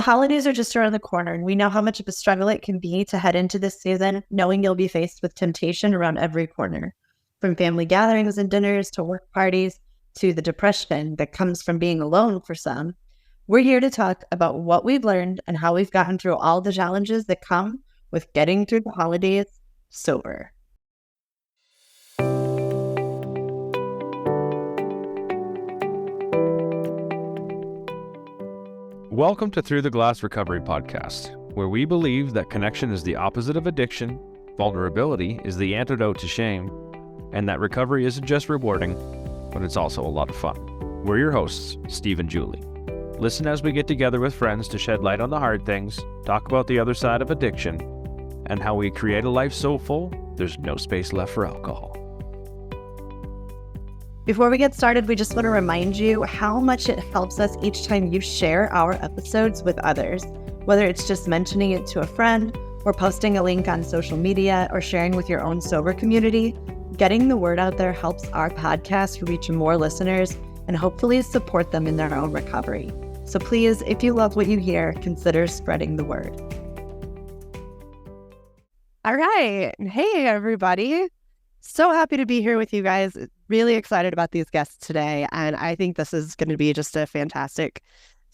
The holidays are just around the corner, and we know how much of a struggle it can be to head into this season knowing you'll be faced with temptation around every corner. From family gatherings and dinners to work parties to the depression that comes from being alone for some, we're here to talk about what we've learned and how we've gotten through all the challenges that come with getting through the holidays sober. Welcome to Through the Glass Recovery Podcast, where we believe that connection is the opposite of addiction, vulnerability is the antidote to shame, and that recovery isn't just rewarding, but it's also a lot of fun. We're your hosts, Steve and Julie. Listen as we get together with friends to shed light on the hard things, talk about the other side of addiction, and how we create a life so full, there's no space left for alcohol. Before we get started, we just want to remind you how much it helps us each time you share our episodes with others, whether it's just mentioning it to a friend or posting a link on social media or sharing with your own sober community. Getting the word out there helps our podcast reach more listeners and hopefully support them in their own recovery. So please, if you love what you hear, consider spreading the word. All right. Hey, everybody. So happy to be here with you guys. Really excited about these guests today. And I think this is going to be just a fantastic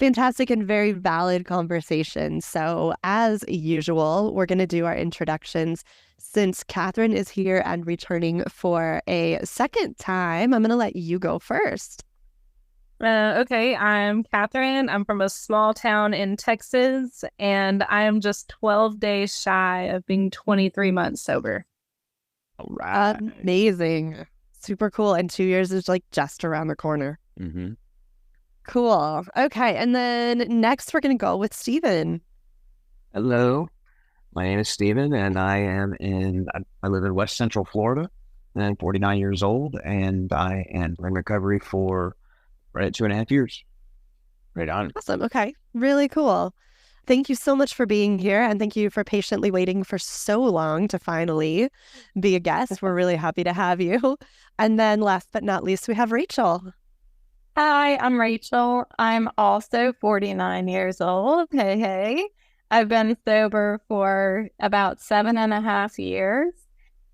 and very valid conversation. So as usual, we're going to do our introductions. Since Catherine is here and returning for a second time, I'm going to let you go first. Okay, I'm Catherine. I'm from a small town in Texas, and I'm just 12 days shy of being 23 months sober. All right. Amazing. Super cool. And 2 years is like just around the corner. Mm-hmm. Cool. Okay. And then next we're going to go with Steven. Hello, my name is Steven, and I live in West Central Florida, and I'm 49 years old, and I am in recovery for right at 2.5 years. Right on. Awesome. Okay. Really cool. Thank you so much for being here, and thank you for patiently waiting for so long to finally be a guest. We're really happy to have you. And then last but not least, we have Rachel. Hi, I'm Rachel. I'm also 49 years old. Hey. I've been sober for about 7.5 years,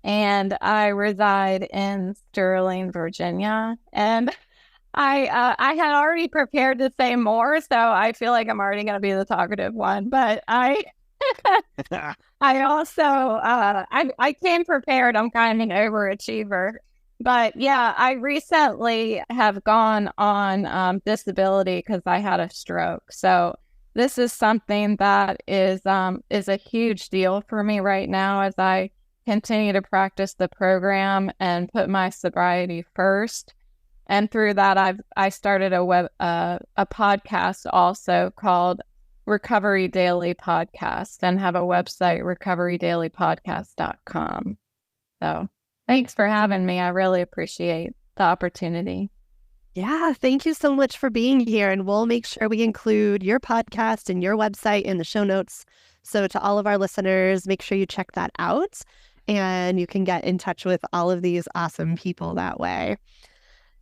and I reside in Sterling, Virginia. And I had already prepared to say more, so I feel like I'm already going to be the talkative one. But I also I came prepared. I'm kind of an overachiever. But yeah, I recently have gone on disability because I had a stroke. So this is something that is a huge deal for me right now as I continue to practice the program and put my sobriety first. And through that, I started a podcast also called Recovery Daily Podcast, and have a website, recoverydailypodcast.com. So thanks for having me. I really appreciate the opportunity. Yeah, thank you so much for being here. And we'll make sure we include your podcast and your website in the show notes. So to all of our listeners, make sure you check that out, and you can get in touch with all of these awesome people that way.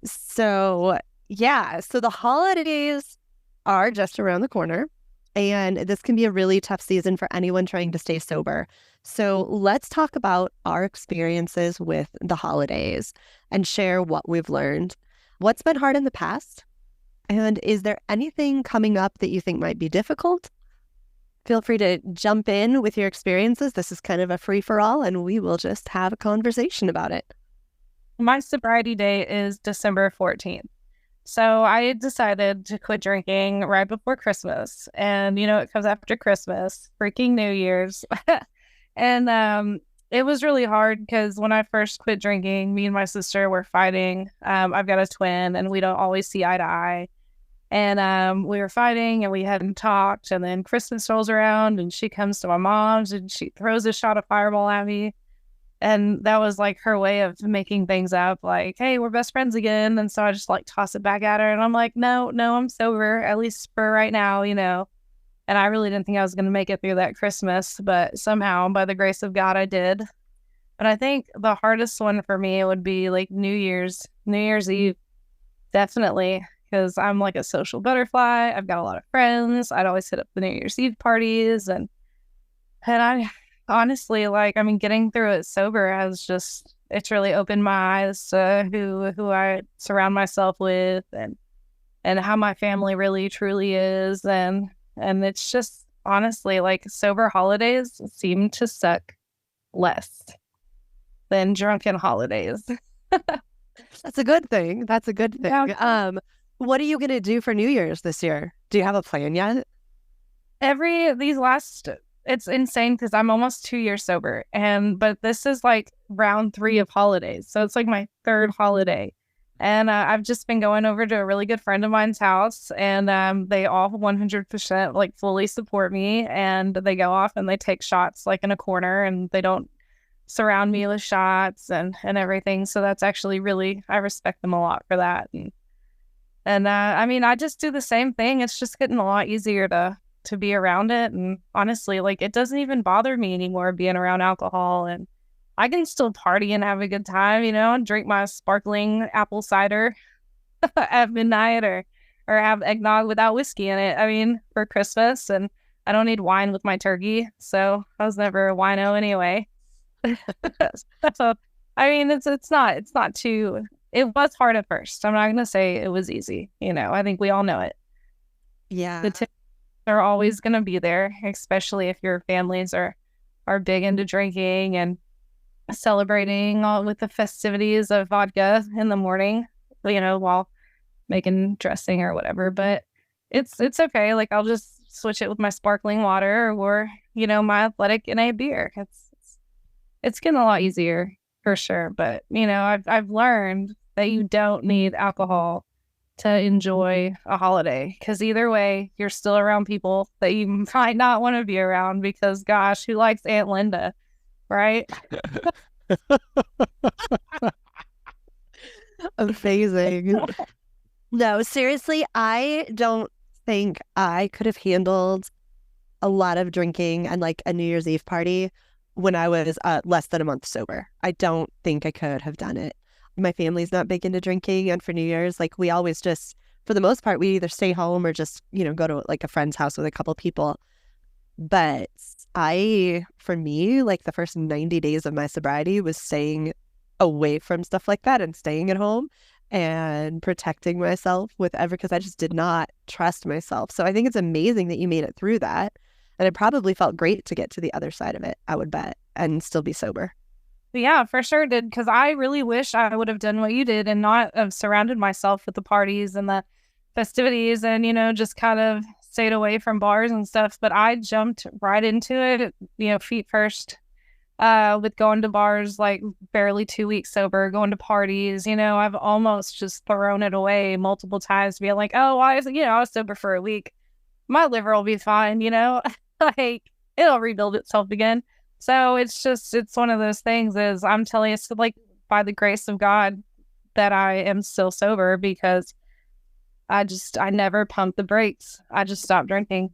So the holidays are just around the corner, and this can be a really tough season for anyone trying to stay sober. So let's talk about our experiences with the holidays and share what we've learned. What's been hard in the past? And is there anything coming up that you think might be difficult? Feel free to jump in with your experiences. This is kind of a free-for-all, and we will just have a conversation about it. My sobriety date is December 14th. So I decided to quit drinking right before Christmas. And, it comes after Christmas, freaking New Year's. And it was really hard because when I first quit drinking, me and my sister were fighting. I've got a twin, and we don't always see eye to eye. And we were fighting, and we hadn't talked. And then Christmas rolls around, and she comes to my mom's, and she throws a shot of Fireball at me. And that was like her way of making things up, like, hey, we're best friends again. And so I just like toss it back at her. And I'm like, no, I'm sober, at least for right now, And I really didn't think I was going to make it through that Christmas, but somehow, by the grace of God, I did. But I think the hardest one for me would be like New Year's Eve. Definitely. because I'm like a social butterfly. I've got a lot of friends. I'd always hit up the New Year's Eve parties, and I honestly, like, I mean, getting through it sober has just, it's really opened my eyes to who I surround myself with, and how my family really truly is, and it's just honestly, like, sober holidays seem to suck less than drunken holidays. That's a good thing. That's a good thing. Yeah. What are you going to do for New Year's this year? Do you have a plan yet? It's insane because I'm almost 2 years sober, but this is like round 3 of holidays. So it's like my third holiday. And I've just been going over to a really good friend of mine's house, and they all 100% like fully support me, and they go off and they take shots like in a corner, and they don't surround me with shots and everything. So that's actually really, I respect them a lot for that. And I mean, I just do the same thing. It's just getting a lot easier to be around it. And honestly, like, it doesn't even bother me anymore being around alcohol, and I can still party and have a good time, and drink my sparkling apple cider at midnight, or have eggnog without whiskey in it. I mean, for Christmas, and I don't need wine with my turkey. So I was never a wino anyway. So, I mean, it's not too, it was hard at first. I'm not going to say it was easy. I think we all know it. Yeah. The tips are always going to be there, especially if your families are big into drinking and celebrating all with the festivities of vodka in the morning, while making dressing or whatever. But it's okay. Like, I'll just switch it with my sparkling water, or my athletic NA beer. It's getting a lot easier for sure. But I've learned that you don't need alcohol to enjoy a holiday, because either way, you're still around people that you might not want to be around, because gosh, who likes Aunt Linda, right? Amazing. No, seriously, I don't think I could have handled a lot of drinking and like a New Year's Eve party when I was less than a month sober. I don't think I could have done it. My family's not big into drinking, and for New Year's, like, we always just, for the most part, we either stay home or just, go to like a friend's house with a couple people. But for me, like, the first 90 days of my sobriety was staying away from stuff like that and staying at home and protecting myself because I just did not trust myself. So I think it's amazing that you made it through that. And it probably felt great to get to the other side of it, I would bet, and still be sober. Yeah, for sure did. Because I really wish I would have done what you did and not have surrounded myself with the parties and the festivities and, just kind of stayed away from bars and stuff. But I jumped right into it, feet first, with going to bars, like, barely 2 weeks sober, going to parties. I've almost just thrown it away multiple times, being like, oh, why is it, I was sober for a week. My liver will be fine, like, it'll rebuild itself again. So it's one of those things, is I'm telling you, it's like, by the grace of God that I am still sober, because I never pumped the brakes. I just stopped drinking.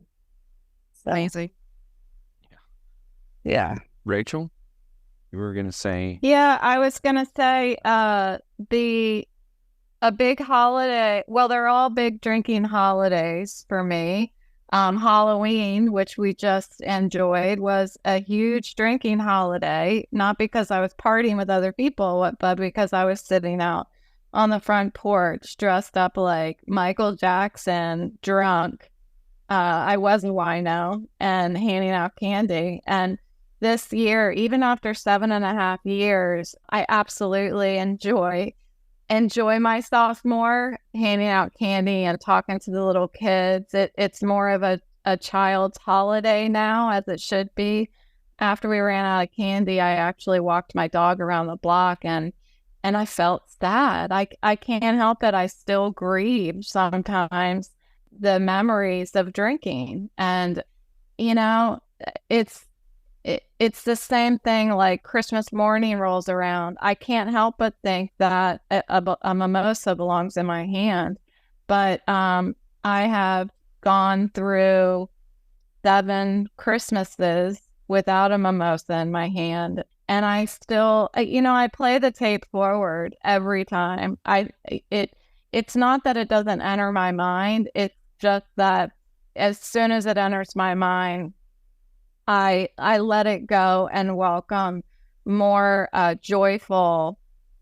So, Amazing. yeah. Rachel, you were going to say? Yeah, I was going to say a big holiday. Well, they're all big drinking holidays for me. Halloween, which we just enjoyed, was a huge drinking holiday, not because I was partying with other people, but because I was sitting out on the front porch dressed up like Michael Jackson, drunk. I was a wino, and handing out candy. And this year, even after 7.5 years, I absolutely enjoy myself more, handing out candy and talking to the little kids. It's more of a child's holiday now, as it should be. After we ran out of candy, I actually walked my dog around the block, and I felt sad. I can't help it. I still grieve sometimes the memories of drinking. And, it's the same thing, like Christmas morning rolls around. I can't help but think that a mimosa belongs in my hand. But I have gone through 7 Christmases without a mimosa in my hand. And I still, I play the tape forward every time. it's not that it doesn't enter my mind. It's just that as soon as it enters my mind, I let it go and welcome more joyful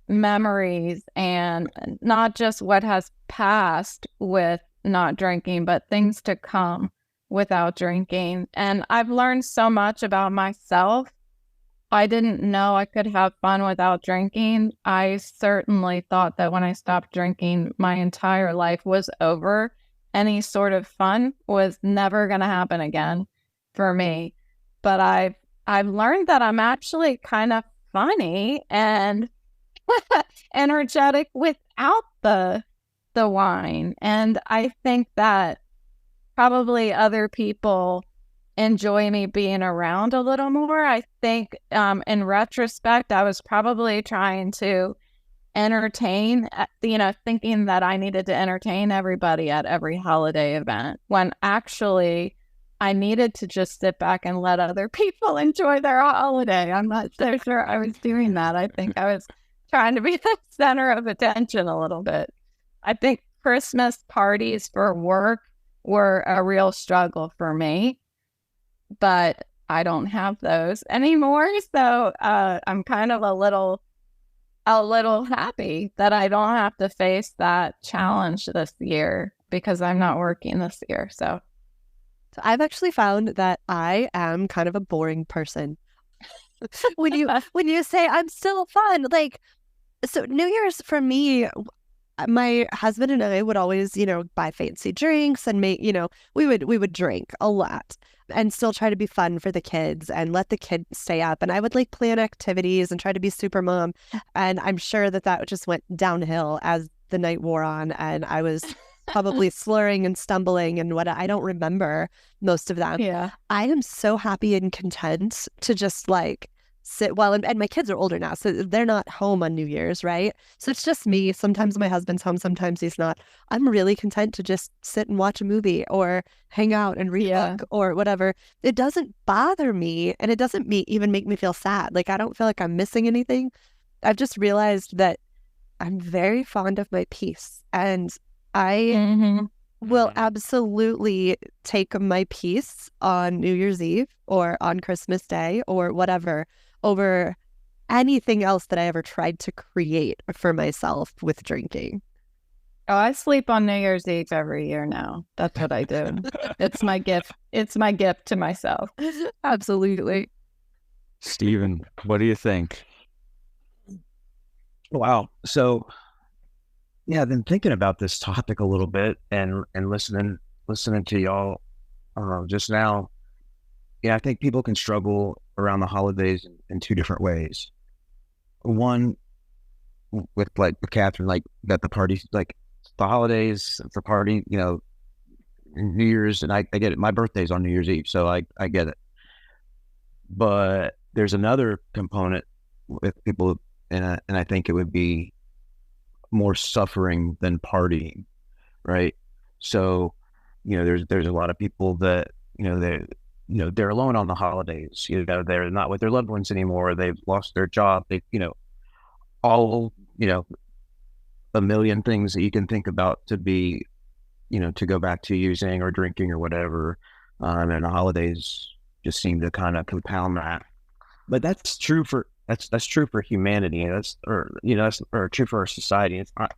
memories, and not just what has passed with not drinking, but things to come without drinking. And I've learned so much about myself. I didn't know I could have fun without drinking. I certainly thought that when I stopped drinking, my entire life was over. Any sort of fun was never going to happen again for me. But I've learned that I'm actually kind of funny and energetic without the wine. And I think that probably other people enjoy me being around a little more. I think in retrospect, I was probably trying to entertain, thinking that I needed to entertain everybody at every holiday event, when actually I needed to just sit back and let other people enjoy their holiday. I'm not so sure I was doing that. I think I was trying to be the center of attention a little bit. I think Christmas parties for work were a real struggle for me, but I don't have those anymore. So I'm kind of a little happy that I don't have to face that challenge this year because I'm not working this year. So I've actually found that I am kind of a boring person. when you say I'm still fun, like, so New Year's for me, my husband and I would always, buy fancy drinks and make, we would drink a lot and still try to be fun for the kids and let the kids stay up. And I would like plan activities and try to be super mom. And I'm sure that just went downhill as the night wore on. And I was probably slurring and stumbling and I don't remember most of that. yeah, I am so happy and content to just like sit well, and my kids are older now, so they're not home on New Year's, right? So it's just me. Sometimes my husband's home, sometimes he's not. I'm really content to just sit and watch a movie or hang out and read a book or whatever. It doesn't bother me, and it doesn't even make me feel sad. Like, I don't feel like I'm missing anything. I've just realized that I'm very fond of my peace, and I will absolutely take my peace on New Year's Eve or on Christmas Day or whatever over anything else that I ever tried to create for myself with drinking. Oh, I sleep on New Year's Eve every year now. That's what I do. It's my gift. It's my gift to myself. Absolutely. Stephen, what do you think? Wow. So, yeah, I've been thinking about this topic a little bit and listening to y'all just now. Yeah, I think people can struggle around the holidays in two different ways. One, with Catherine, like that the parties, like the holidays, the party, New Year's, and I get it. My birthday's on New Year's Eve, so I get it. But there's another component with people, and I think it would be more suffering than partying, right? So, there's a lot of people that they're alone on the holidays. They're not with their loved ones anymore. They've lost their job. They, all a million things that you can think about to be, to go back to using or drinking or whatever. And the holidays just seem to kind of compound that. But that's true for humanity. That's true for our society. It's not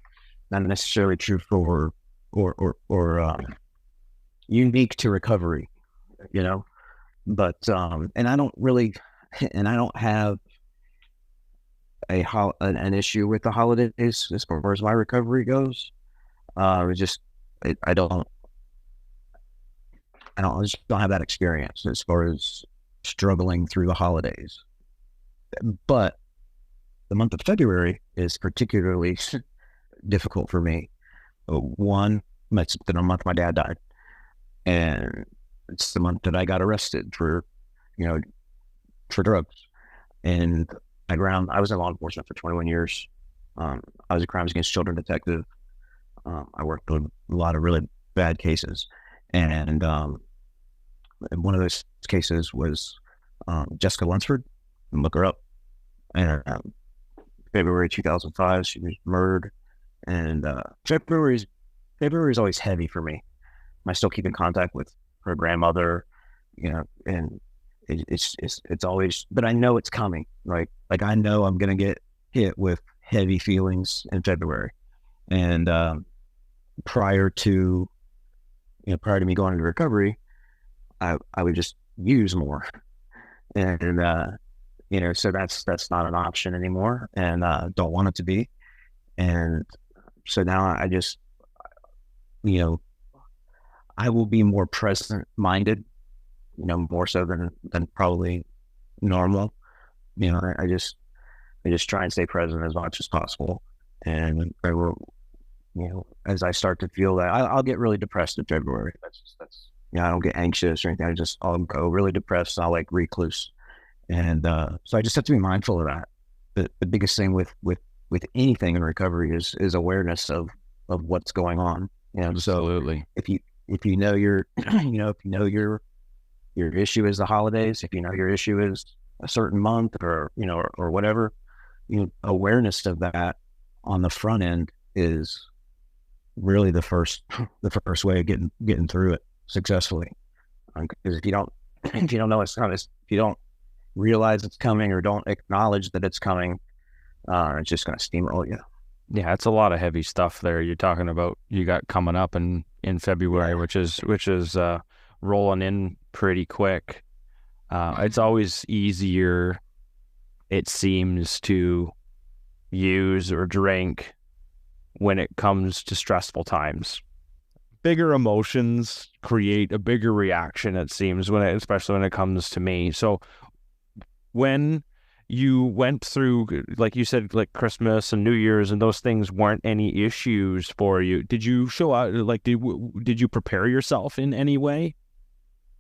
necessarily true for or unique to recovery, But and I don't have an issue with the holidays as far as my recovery goes. I just don't have that experience as far as struggling through the holidays. But the month of February is particularly difficult for me. One, it's the month my dad died, and it's the month that I got arrested for drugs. And I was in law enforcement for 21 years. I was a crimes against children detective. I worked on a lot of really bad cases, and one of those cases was Jessica Lunsford. Look her up. And February 2005, she was murdered And February is always heavy for me. I still keep in contact with her grandmother, and it's always, but I know it's coming, right? Like I know I'm gonna get hit with heavy feelings in February, and prior to me going into recovery, I would just use more, and so that's not an option anymore, and don't want it to be, and so now I just I will be more present minded, more so than probably normal. I just try and stay present as much as possible, and I will, as I start to feel that, I'll get really depressed in February. That's I don't get anxious or anything. I'll go really depressed. I'll like recluse, and so I just have to be mindful of that. The biggest thing with anything in recovery is awareness of what's going on. Absolutely. So if you know your your issue is the holidays, if you know your issue is a certain month or whatever, awareness of that on the front end is really the first way of getting through it successfully. Because if you don't know it's coming, if you don't realize it's coming or don't acknowledge that it's coming, it's just going to steamroll you. Yeah, it's a lot of heavy stuff there you're talking about. You got coming up in February, which is rolling in pretty quick. It's always easier, it seems, to use or drink when it comes to stressful times. Bigger emotions create a bigger reaction, it seems, especially when it comes to me. So when you went through, like you said, like Christmas and New Year's, and those things weren't any issues for you, did you show out, like, did you prepare yourself in any way?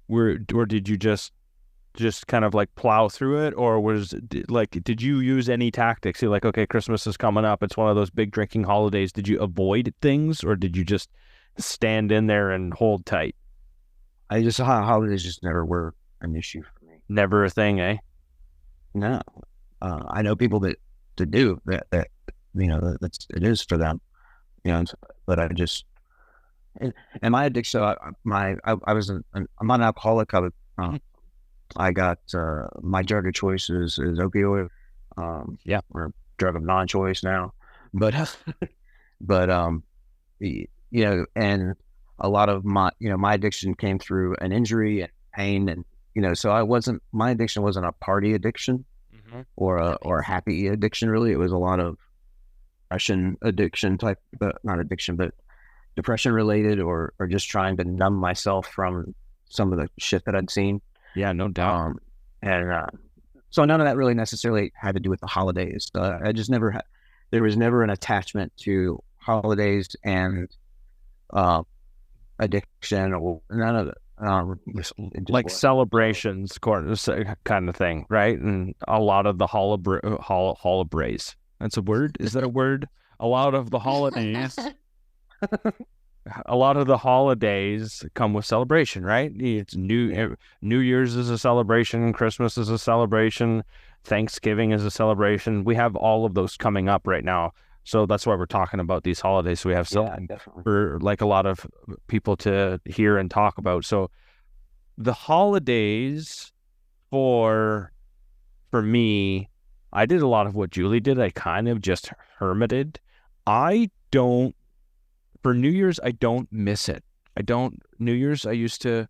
Or did you just kind of like plow through it? Or did you use any tactics? You're like, okay, Christmas is coming up, it's one of those big drinking holidays. Did you avoid things, or did you just stand in there and hold tight? Holidays just never were an issue for me. Never a thing, eh? No, I know people that do that. It is for them, But I just, and my addiction. I'm not an alcoholic. I got my drug of choice is opioid. Or drug of non-choice now, but and a lot of my addiction came through an injury and pain, and so my addiction wasn't a party addiction or a happy addiction, really. It was a lot of depression addiction type, but not addiction, but depression related, or just trying to numb myself from some of the shit that I'd seen. Yeah, no doubt. So none of that really necessarily had to do with the holidays. I just there was never an attachment to holidays and addiction, or none of it. Like celebrations kind of thing, right? And a lot of the holidays. That's a word? Is that a word? A lot of the holidays. A lot of the holidays come with celebration, right? It's New Year's is a celebration, Christmas is a celebration, Thanksgiving is a celebration. We have all of those coming up right now. So that's why we're talking about these holidays. So we have something for like a lot of people to hear and talk about. So the holidays for me, I did a lot of what Julie did. I kind of just hermited. For New Year's, I don't miss it. New Year's, I used to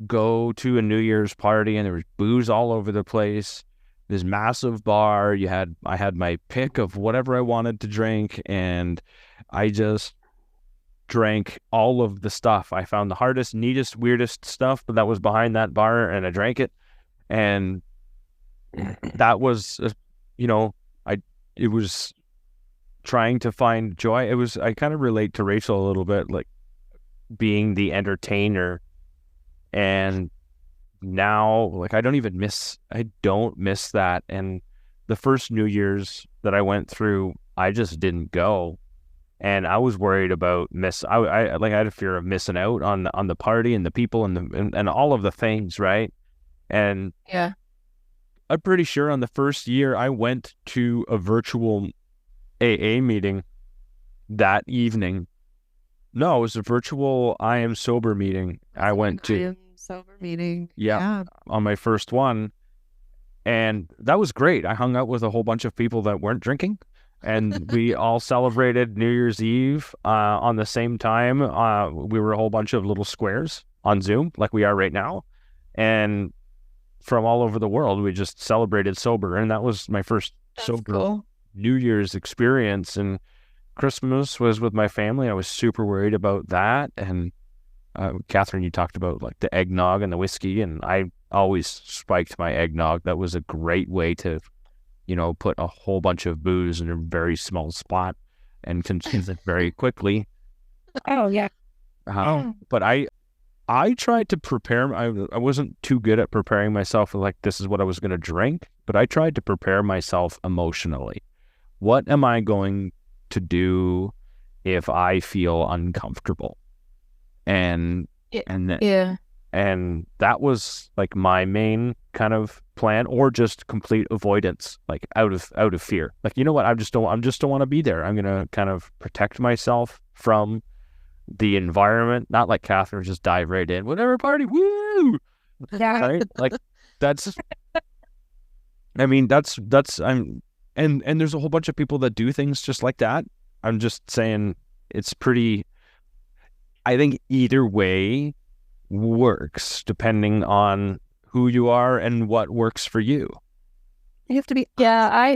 go to a New Year's party and there was booze all over the place. This massive bar. I had my pick of whatever I wanted to drink, and I just drank all of the stuff. I found the hardest, neatest, weirdest stuff, but that was behind that bar, and I drank it. And that was, it was trying to find joy. I kind of relate to Rachel a little bit, like being the entertainer. And now, like, I don't miss that. And the first New Year's that I went through, I just didn't go. And I was worried about I had a fear of missing out on the party and the people and all of the things, right? And yeah, I'm pretty sure on the first year I went to a virtual AA meeting, that evening. No, it was a virtual I am sober meeting. I went to. I am sober meeting. Yeah, on my first one. And that was great. I hung out with a whole bunch of people that weren't drinking, and we all celebrated New Year's Eve on the same time. We were a whole bunch of little squares on Zoom, like we are right now. And from all over the world, we just celebrated sober. And that was my first sober New Year's experience. And Christmas was with my family. I was super worried about that. And Catherine, you talked about like the eggnog and the whiskey, and I always spiked my eggnog. That was a great way to, put a whole bunch of booze in a very small spot and consume it very quickly. Oh, yeah. But I tried to prepare. I wasn't too good at preparing myself like this is what I was going to drink, but I tried to prepare myself emotionally. What am I going to do if I feel uncomfortable? And that was like my main kind of plan, or just complete avoidance, like out of fear. Like, you know what? I just don't want to be there. I'm gonna kind of protect myself from the environment. Not like Catherine just dive right in, whatever party, woo. Yeah. Right? Like that's. I mean, that's and there's a whole bunch of people that do things just like that. I'm just saying it's pretty. I think either way works depending on who you are and what works for you. You have to be I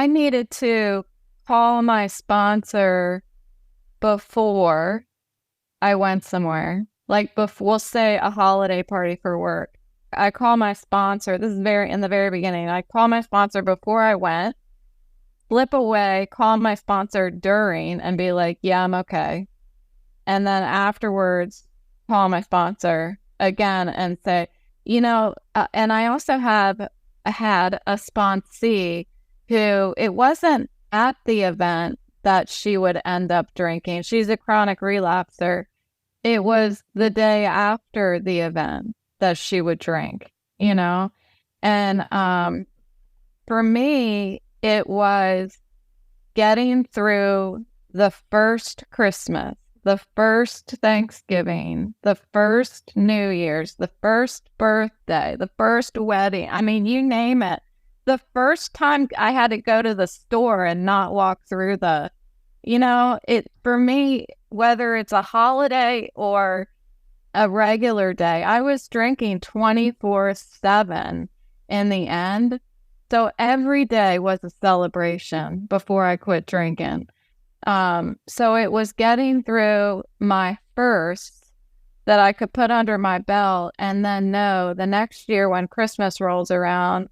needed to call my sponsor before I went somewhere. Like we'll say a holiday party for work. I call my sponsor. This is in the very beginning. I call my sponsor before I went, slip away, call my sponsor during, and be like, yeah, I'm okay. And then afterwards, call my sponsor again and say, and I also had a sponsee who, it wasn't at the event that she would end up drinking. She's a chronic relapser. It was the day after the event that she would drink, And for me, it was getting through the first Christmas, the first Thanksgiving, the first New Year's, the first birthday, the first wedding. I mean, you name it. The first time I had to go to the store and not walk through for me, whether it's a holiday or a regular day, I was drinking 24/7 in the end. So every day was a celebration before I quit drinking. So it was getting through my first that I could put under my belt, and then know the next year when Christmas rolls around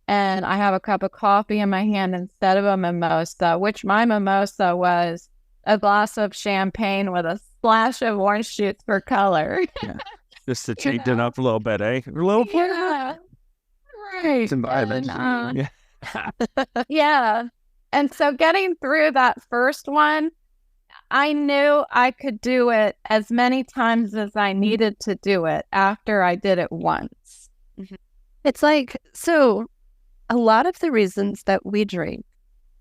and I have a cup of coffee in my hand instead of a mimosa, which my mimosa was a glass of champagne with a splash of orange shoots for color. Yeah. Just to change it up a little bit, eh? A little bit. Yeah. Right. It's environment. Yeah. And so getting through that first one, I knew I could do it as many times as I needed to do it after I did it once. Mm-hmm. It's like, so a lot of the reasons that we drink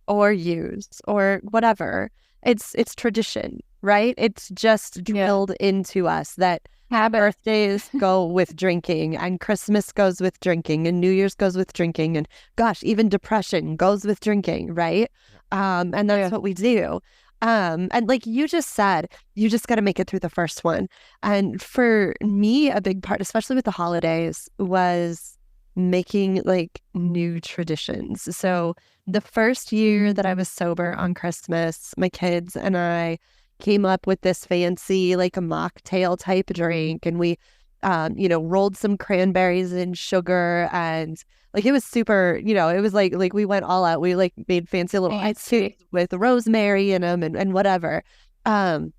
or use or whatever, it's tradition, right? It's just drilled into us that birthdays go with drinking, and Christmas goes with drinking, and New Year's goes with drinking, and gosh, even depression goes with drinking, right? And that's what we do. And like you just said, you just got to make it through the first one. And for me, a big part, especially with the holidays, was making like new traditions. So the first year that I was sober on Christmas, my kids and I came up with this fancy like a mocktail type drink, and we rolled some cranberries in sugar, and like it was super, it was like we went all out. We like made fancy little ice cubes with rosemary in them and whatever, and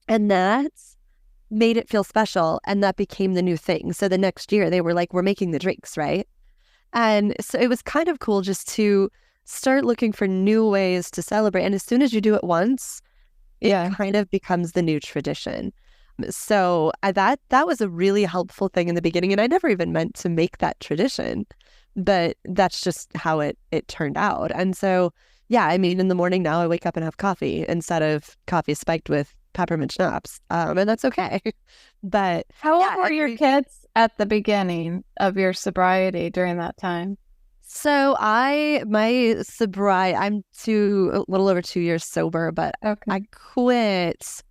that made it feel special, and that became the new thing. So the next year they were like, we're making the drinks, right? And so it was kind of cool just to start looking for new ways to celebrate. And as soon as you do it once, it kind of becomes the new tradition. So that was a really helpful thing in the beginning. And I never even meant to make that tradition, but that's just how it turned out. And so yeah, I mean, in the morning now I wake up and have coffee instead of coffee spiked with peppermint schnapps. And that's okay. But How yeah, old were your kids at the beginning of your sobriety during that time? so my sobriety, a little over 2 years sober, but Okay. I quit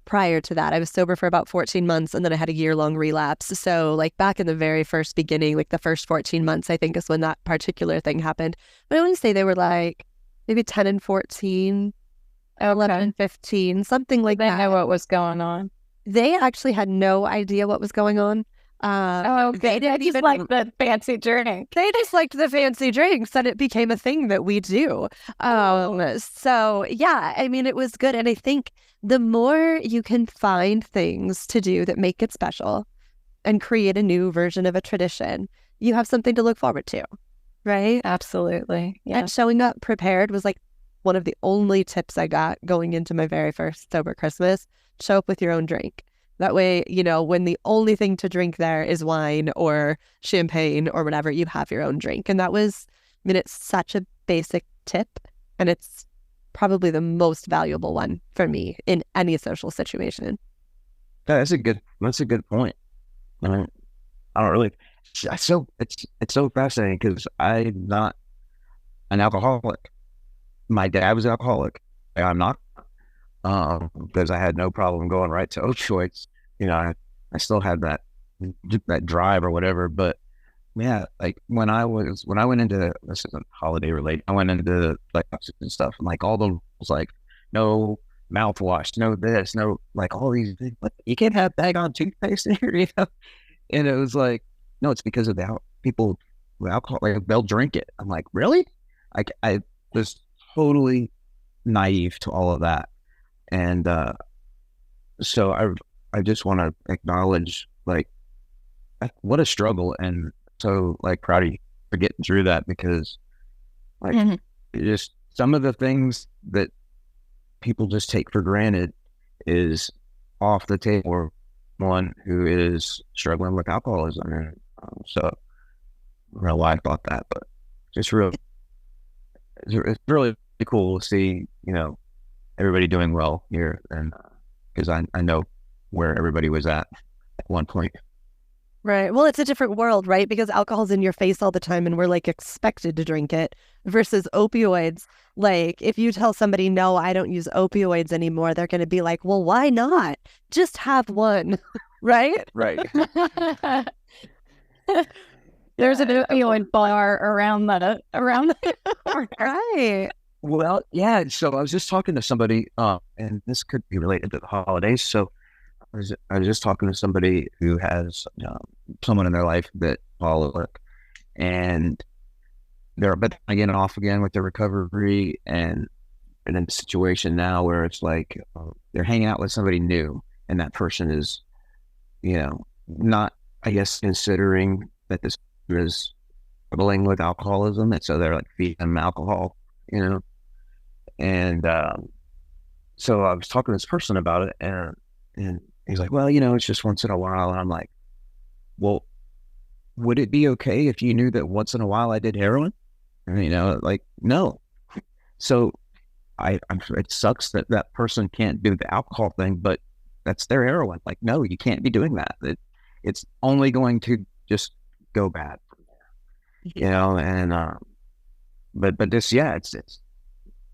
prior to that. I was sober for about 14 months and then I had a year-long relapse. So like back in the very first beginning, like the first 14 months, I think is when that particular thing happened. But I want to say they were like maybe 10 and 14, 11 and 15, something like They that. know what was going on. They actually had no idea what was going on. They just like the fancy drink. They just liked the fancy drinks and it became a thing that we do. So yeah, I mean, it was good. And I think the more you can find things to do that make it special and create a new version of a tradition, you have something to look forward to, right? Absolutely. Yeah. And showing up prepared was like one of the only tips I got going into my very first sober Christmas. Show up with your own drink. That way, you know, when the only thing to drink there is wine or champagne or whatever, you have your own drink. And that was, I mean, it's such a basic tip and it's probably the most valuable one for me in any social situation. Yeah, that's a good point. I mean, I don't really. It's so fascinating because I'm not an alcoholic. My dad was an alcoholic. I'm not, because I had no problem going right to opioids. You know, I still had that drive or whatever. But yeah, like when I went into, this isn't holiday related, I went into like and stuff, and like all the was like no mouthwash, no this, no like all these things. Like, you can't have bag-on toothpaste in here, you know. And it was like, no, it's because of the people with alcohol, like they'll drink it. I'm like, really? Like I was totally naive to all of that. And so I just want to acknowledge like what a struggle, and so like proud of you for getting through that, because like it just some of the things that people just take for granted is off the table for one who is struggling with alcoholism. And so I don't know why I thought that, but just it's really cool to see, you know, everybody doing well here, and because I know where everybody was at one point. Right. Well, it's a different world, right? Because alcohol's in your face all the time and we're like expected to drink it versus opioids. Like if you tell somebody, no, I don't use opioids anymore, they're going to be like, well, why not? Just have one. Right? Right. There's an opioid bar around the Right. Well, yeah. So I was just talking to somebody, and this could be related to the holidays. So I was just talking to somebody who has someone in their life that alcoholic, and they're again and off again with their recovery, and in a situation now where it's like they're hanging out with somebody new, and that person is, you know, not, I guess, considering that this is struggling with alcoholism, and so they're like feeding them alcohol, you know. And so I was talking to this person about it, and he's like, well, you know, it's just once in a while. And I'm like, well, would it be okay if you knew that once in a while I did heroin? And, you know, like, no. So it sucks that that person can't do the alcohol thing, but that's their heroin. Like, no, you can't be doing that. It's only going to just go bad from there, you know. And but this, yeah, it's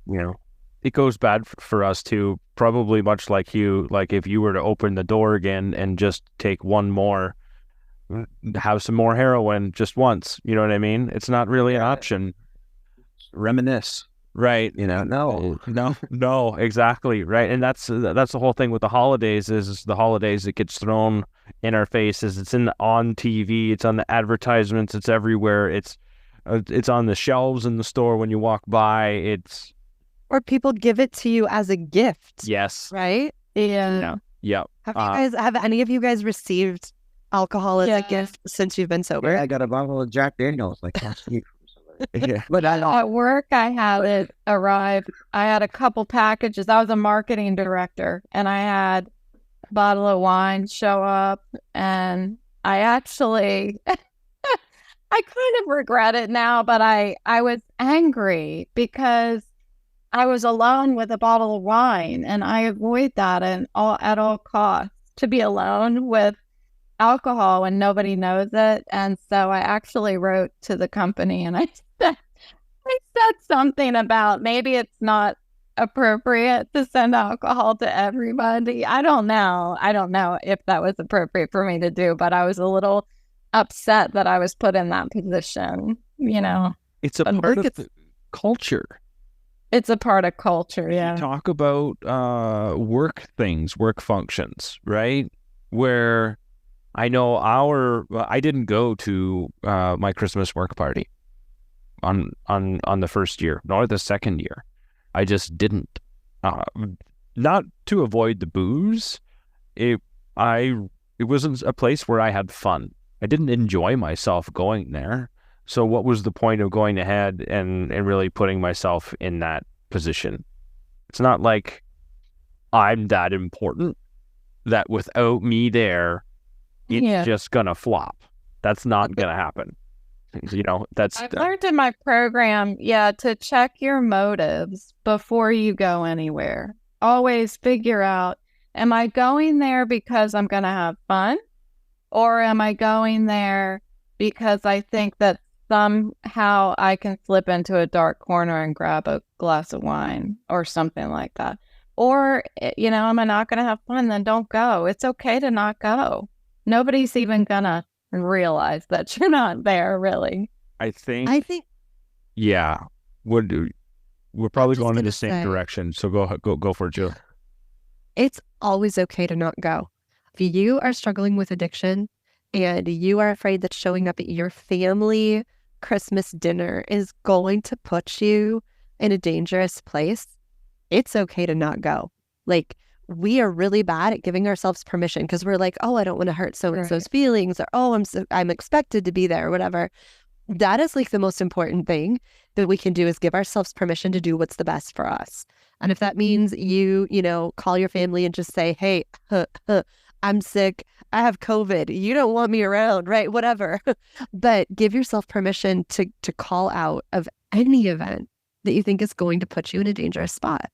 you know, it goes bad for us too, probably much like you. Like if you were to open the door again and just take one more, have some more heroin just once, you know what I mean? It's not really an option. Reminisce. Right. You know, no, exactly. Right. And that's the whole thing with the holidays is the holidays, it gets thrown in our faces. It's on TV, it's on the advertisements, it's everywhere. It's on the shelves in the store when you walk by. Or people give it to you as a gift. Yes. Right? Yeah. Yeah. Have any of you guys received alcohol as a gift since you've been sober? Yeah, I got a bottle of Jack Daniels, like last week. Yeah, but at work, I had it arrive. I had a couple packages. I was a marketing director, and I had a bottle of wine show up, and I actually I kind of regret it now, but I was angry because I was alone with a bottle of wine, and I avoid that at all costs, to be alone with alcohol when nobody knows it. And so I actually wrote to the company and I said something about maybe it's not appropriate to send alcohol to everybody. I don't know. I don't know if that was appropriate for me to do, but I was a little upset that I was put in that position, you know. It's a part of the culture. It's a part of culture, yeah. You talk about work things, work functions, right? Where I know I didn't go to my Christmas work party on the first year, nor the second year. I just didn't. Not to avoid the booze. It wasn't a place where I had fun. I didn't enjoy myself going there. So what was the point of going ahead and really putting myself in that position? It's not like I'm that important that without me there, it's just gonna flop. That's not gonna happen. You know, I've learned in my program, to check your motives before you go anywhere. Always figure out, am I going there because I'm going to have fun? Or am I going there because I think that somehow I can slip into a dark corner and grab a glass of wine or something like that? Or, am I not going to have fun? Then don't go. It's okay to not go. Nobody's even going to realize that you're not there, really. I think yeah, we're probably going in the same direction, so go for it, Jill. It's always okay to not go. If you are struggling with addiction and you are afraid that showing up at your family Christmas dinner is going to put you in a dangerous place, it's okay to not go. Like, we are really bad at giving ourselves permission because we're like, oh, I don't want to hurt so-and-so's feelings, or oh, I'm expected to be there, or whatever. That is like the most important thing that we can do, is give ourselves permission to do what's the best for us. And if that means you call your family and just say, hey, I'm sick, I have COVID, you don't want me around, right? Whatever. But give yourself permission to call out of any event that you think is going to put you in a dangerous spot.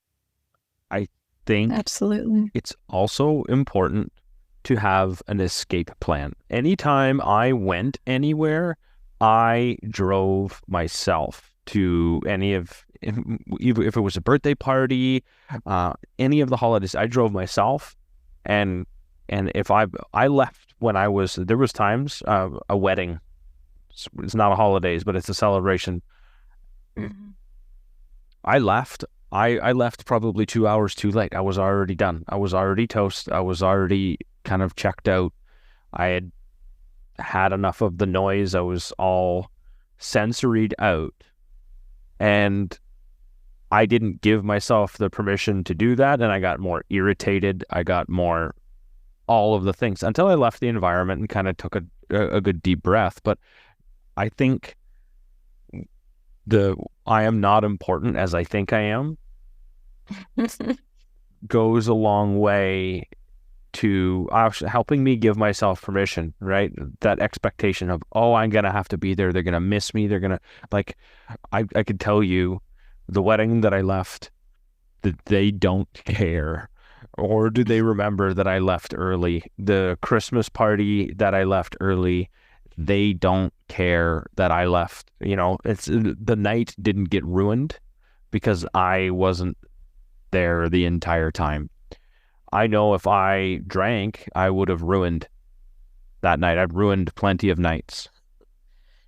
I think absolutely it's also important to have an escape plan. Anytime I went anywhere, I drove myself to if it was a birthday party, any of the holidays, I drove myself. And if I left when there was times, a wedding, it's not a holidays, but it's a celebration. Mm-hmm. I left probably 2 hours too late. I was already done. I was already toast. I was already kind of checked out. I had enough of the noise. I was all sensoried out. And I didn't give myself the permission to do that. And I got more irritated. I got more all of the things until I left the environment and kind of took a good deep breath. But I think I am not important as I think I am goes a long way to helping me give myself permission, right? That expectation of, oh, I'm going to have to be there. They're going to miss me. They're going to, like, I could tell you the wedding that I left, that they don't care. Or do they remember that I left early? The Christmas party that I left early, they don't care that I left. It's the night didn't get ruined because I wasn't there the entire time. I know if I drank, I would have ruined that night. I've ruined plenty of nights.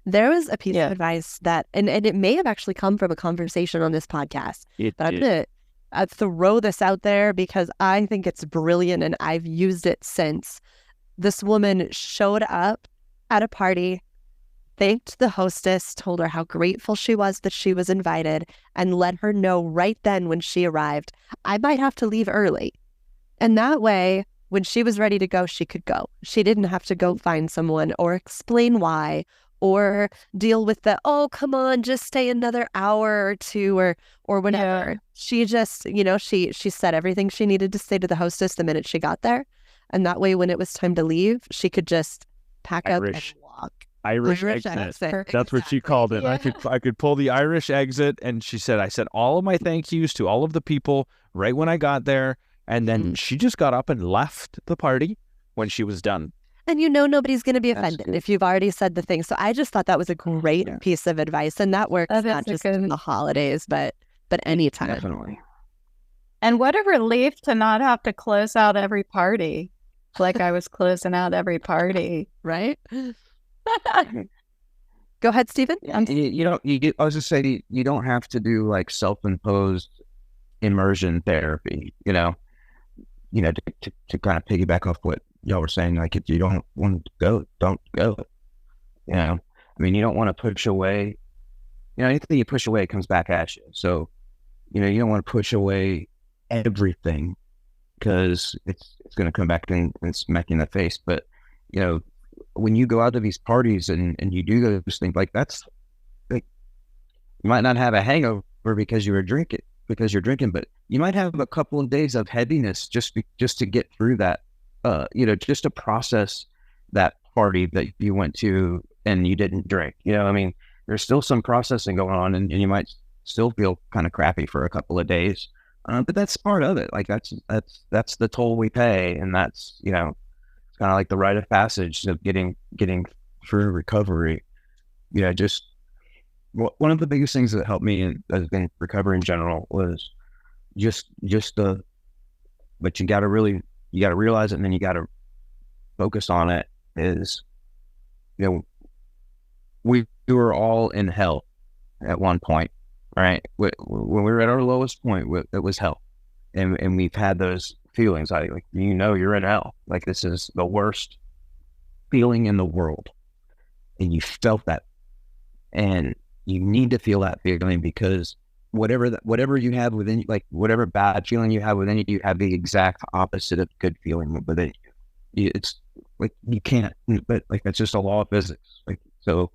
There was a piece of advice that, and it may have actually come from a conversation on this podcast, but I'm going to throw this out there because I think it's brilliant and I've used it since. This woman showed up at a party, thanked the hostess, told her how grateful she was that she was invited, and let her know right then when she arrived, I might have to leave early. And that way, when she was ready to go, she could go. She didn't have to go find someone or explain why or deal with the, oh, come on, just stay another hour or two or whatever. Yeah. She just, she said everything she needed to say to the hostess the minute she got there. And that way, when it was time to leave, she could just pack up and walk. Irish exit. That's what she called it. Yeah. I could pull the Irish exit, and she said, I said all of my thank yous to all of the people right when I got there, and then she just got up and left the party when she was done. And nobody's going to be offended if you've already said the thing. So I just thought that was a great piece of advice, and that works not just in the holidays, but anytime. Definitely. And what a relief to not have to close out every party like I was closing out every party. Right? Go ahead, Stephen. I was just saying, you don't have to do like self-imposed immersion therapy, to kind of piggyback off what y'all were saying. Like, if you don't want to go, don't go. I mean, you don't want to push away. Anything you push away comes back at you. So, you don't want to push away everything because it's going to come back and smack you in the face. But, when you go out to these parties and you do those things, like, that's like, you might not have a hangover because you're drinking, but you might have a couple of days of heaviness just to get through that, just to process that party that you went to and you didn't drink. I mean, there's still some processing going on, and you might still feel kind of crappy for a couple of days. But that's part of it. Like, that's the toll we pay, and that's, it's kind of like the rite of passage of getting through recovery. Just one of the biggest things that helped me in recovery in general was just but you got to realize it, and then you got to focus on it. Is, we were all in hell at one point, right? When we were at our lowest point, it was hell, and we've had those feelings. You're in hell. Like, this is the worst feeling in the world, and you felt that, and you need to feel that feeling, because whatever you have within you, like whatever bad feeling you have within you, you have the exact opposite of good feeling within you. It's like, you can't, but like, that's just a law of physics. Like, so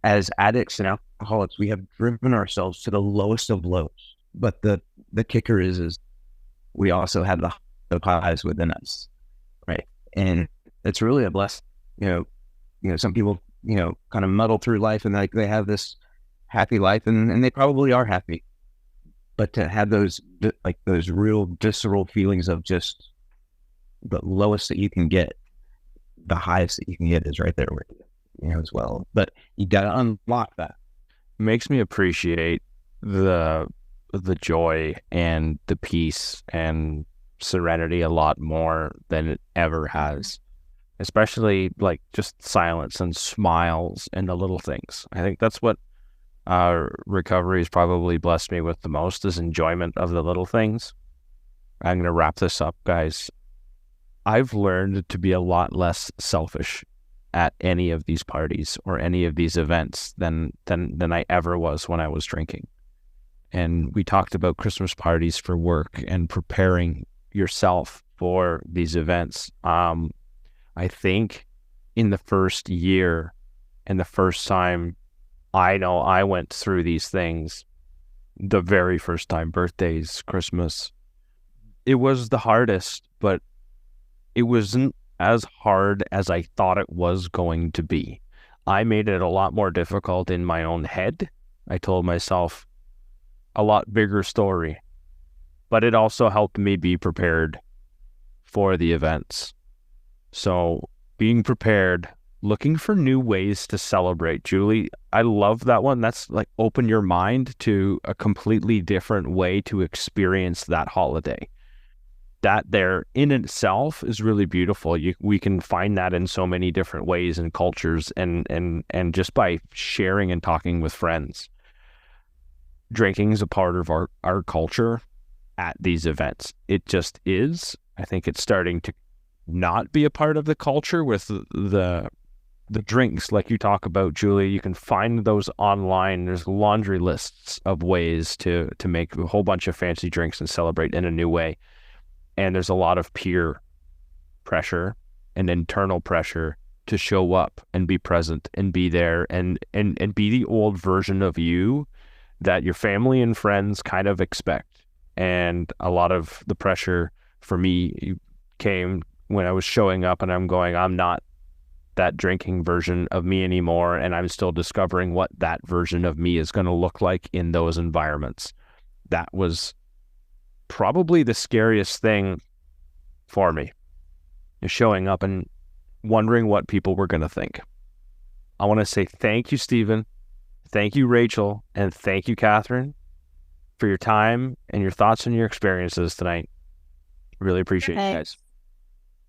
as addicts and alcoholics, we have driven ourselves to the lowest of lows. But the kicker is we also have the highs within us, right? And it's really a blessing. Some people, kind of muddle through life, and like, they have this happy life, and they probably are happy. But to have those real visceral feelings of just the lowest that you can get, the highest that you can get is right there with you, as well. But you got to unlock that. Makes me appreciate the joy and the peace and serenity a lot more than it ever has, especially like just silence and smiles and the little things. I think that's what recovery has probably blessed me with the most, is enjoyment of the little things. I'm going to wrap this up, guys. I've learned to be a lot less selfish at any of these parties or any of these events than I ever was when I was drinking. And we talked about Christmas parties for work and preparing yourself for these events. I think in the first year and the first time I know I went through these things, the very first time, birthdays, Christmas, it was the hardest, but it wasn't as hard as I thought it was going to be. I made it a lot more difficult in my own head. I told myself a lot bigger story, but it also helped me be prepared for the events. So being prepared, looking for new ways to celebrate. Julie, I love that one. That's like, open your mind to a completely different way to experience that holiday. That there in itself is really beautiful. We can find that in so many different ways and cultures, and just by sharing and talking with friends. Drinking is a part of our culture at these events. It just is. I think it's starting to not be a part of the culture with the drinks like you talk about, Julie. You can find those online. There's laundry lists of ways to make a whole bunch of fancy drinks and celebrate in a new way. And there's a lot of peer pressure and internal pressure to show up and be present and be there and be the old version of you that your family and friends kind of expect. And a lot of the pressure for me came when I was showing up and I'm going, I'm not that drinking version of me anymore, and I'm still discovering what that version of me is going to look like in those environments. That was probably the scariest thing for me, is showing up and wondering what people were going to think. I want to say thank you, Stephen. Thank you, Rachel. And thank you, Catherine, for your time and your thoughts and your experiences tonight. Really appreciate you guys.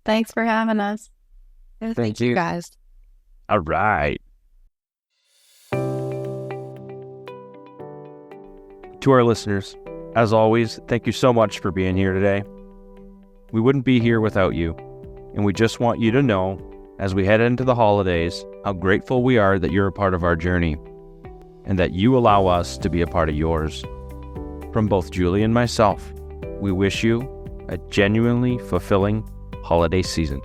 Thanks for having us. Thank you guys. All right. To our listeners, as always, thank you so much for being here today. We wouldn't be here without you, and we just want you to know, as we head into the holidays, how grateful we are that you're a part of our journey, and that you allow us to be a part of yours. From both Julie and myself, we wish you a genuinely fulfilling holiday season.